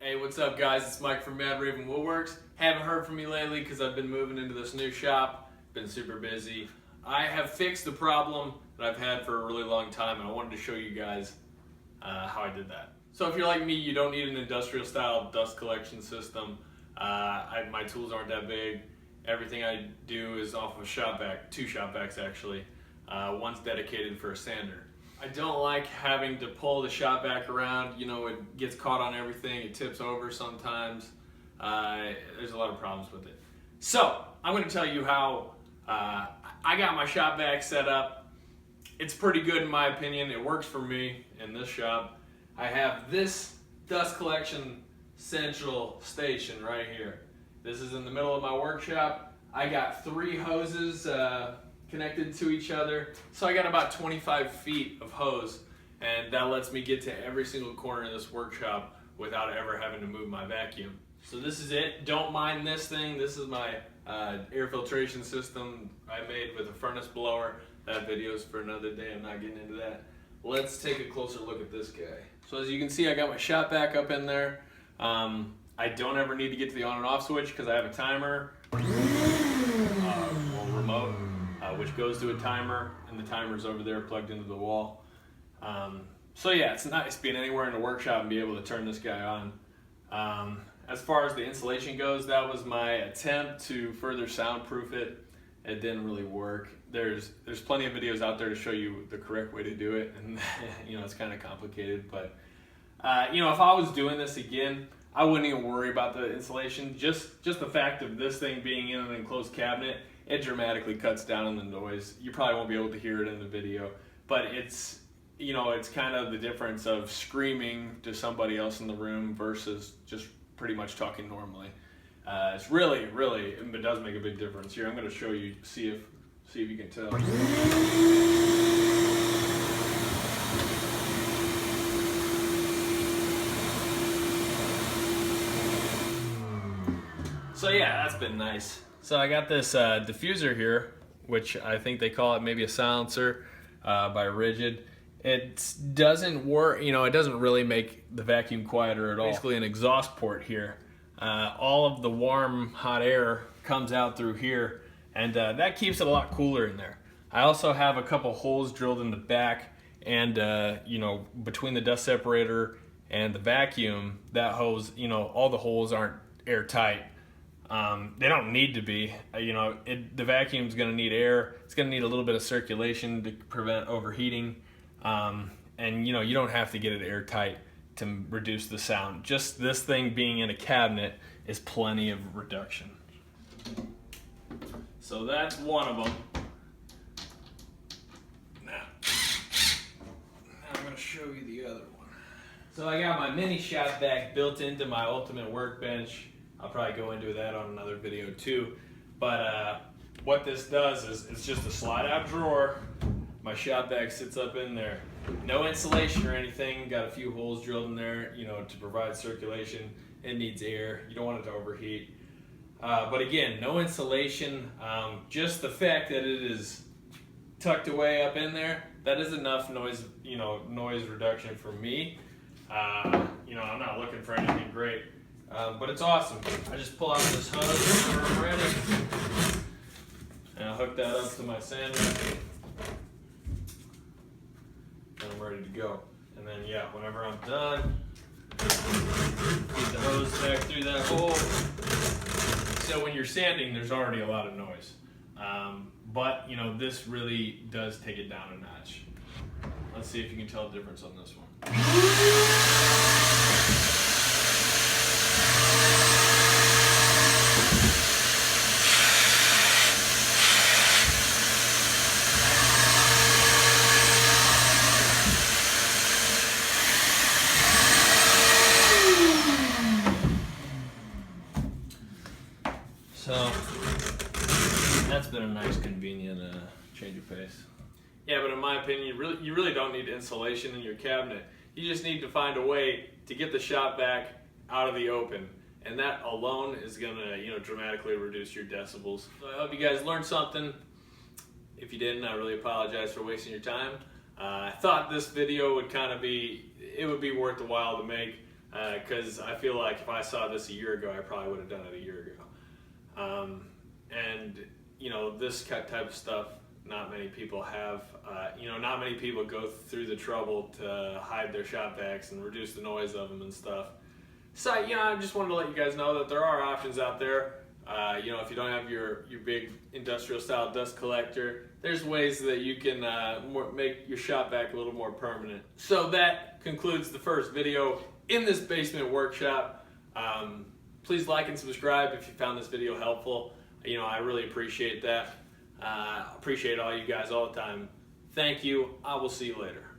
Hey, what's up guys? It's Mike from Mad Raven Woodworks. Haven't heard from me lately because I've been moving into this new shop. Been super busy. I have fixed the problem that I've had for a really long time, and I wanted to show you guys how I did that. So if you're like me, you don't need an industrial style dust collection system. My tools aren't that big. Everything I do is off of a shop vac, 2 shop vacs actually. One's dedicated for a sander. I don't like having to pull the shop vac around. You know, it gets caught on everything. It tips over sometimes. There's a lot of problems with it. So I'm going to tell you how I got my shop vac set up. It's pretty good in my opinion. It works for me in this shop. I have this dust collection central station right here. This is in the middle of my workshop. I got 3 hoses connected to each other. So I got about 25 feet of hose, and that lets me get to every single corner of this workshop without ever having to move my vacuum. So this is it. Don't mind this thing. This is my air filtration system I made with a furnace blower. That video's for another day. I'm not getting into that. Let's take a closer look at this guy. So as you can see, I got my shop vac up in there. I don't ever need to get to the on and off switch because I have a timer, remote, which goes to a timer, and the timer's over there plugged into the wall. So yeah, it's nice being anywhere in the workshop and be able to turn this guy on. As far as the insulation goes, that was my attempt to further soundproof it. It didn't really work. There's plenty of videos out there to show you the correct way to do it, and you know, it's kind of complicated, but you know, if I was doing this again, I wouldn't even worry about the insulation. Just the fact of this thing being in an enclosed cabinet, it dramatically cuts down on the noise. You probably won't be able to hear it in the video, but it's, you know, it's kind of the difference of screaming to somebody else in the room versus just pretty much talking normally. It's really, it does make a big difference. Here, I'm going to show you, see if you can tell. So yeah, that's been nice. So I got this diffuser here, which I think they call it maybe a silencer by Rigid. It doesn't work, you know, it doesn't really make the vacuum quieter at all. Basically an exhaust port here. All of the warm, hot air comes out through here, and that keeps it a lot cooler in there. I also have a couple holes drilled in the back, and you know, between the dust separator and the vacuum, that hose, you know, all the holes aren't airtight. They don't need to be. You know, the vacuum's going to need air. It's going to need a little bit of circulation to prevent overheating, and you know, you don't have to get it airtight to reduce the sound. Just this thing being in a cabinet is plenty of reduction. So that's one of them. Now I'm going to show you the other one. So I got my mini shop vac built into my ultimate workbench. I'll probably go into that on another video too. But what this does is it's just a slide out drawer. My shop vac sits up in there. No insulation or anything. Got a few holes drilled in there, you know, to provide circulation. It needs air. You don't want it to overheat. But again, no insulation. Just the fact that it is tucked away up in there, that is enough noise, you know, noise reduction for me. You know, I'm not looking for anything great. But it's awesome. I just pull out this hose when I'm ready, and I'll hook that up to my sander, and I'm ready to go. And then yeah, whenever I'm done, get the hose back through that hole. So when you're sanding, there's already a lot of noise. But you know, this really does take it down a notch. Let's see if you can tell the difference on this one. So that's been a nice, convenient change of pace. Yeah, but in my opinion, you really don't need insulation in your cabinet. You just need to find a way to get the shop vac out of the open, and that alone is gonna, you know, dramatically reduce your decibels. So I hope you guys learned something. If you didn't, I really apologize for wasting your time. I thought this video would kind of be, it would be worth the while to make. because I feel like if I saw this a year ago, I probably would have done it a year ago. And you know, this type of stuff, not many people have. You know, not many people go through the trouble to hide their shop vacs and reduce the noise of them and stuff. So, you know, I just wanted to let you guys know that there are options out there. You know, if you don't have your big industrial style dust collector, there's ways that you can make your shop vac a little more permanent. So that concludes the first video in this basement workshop. Please like and subscribe if you found this video helpful. You know, I really appreciate that. Appreciate all you guys all the time. Thank you. I will see you later.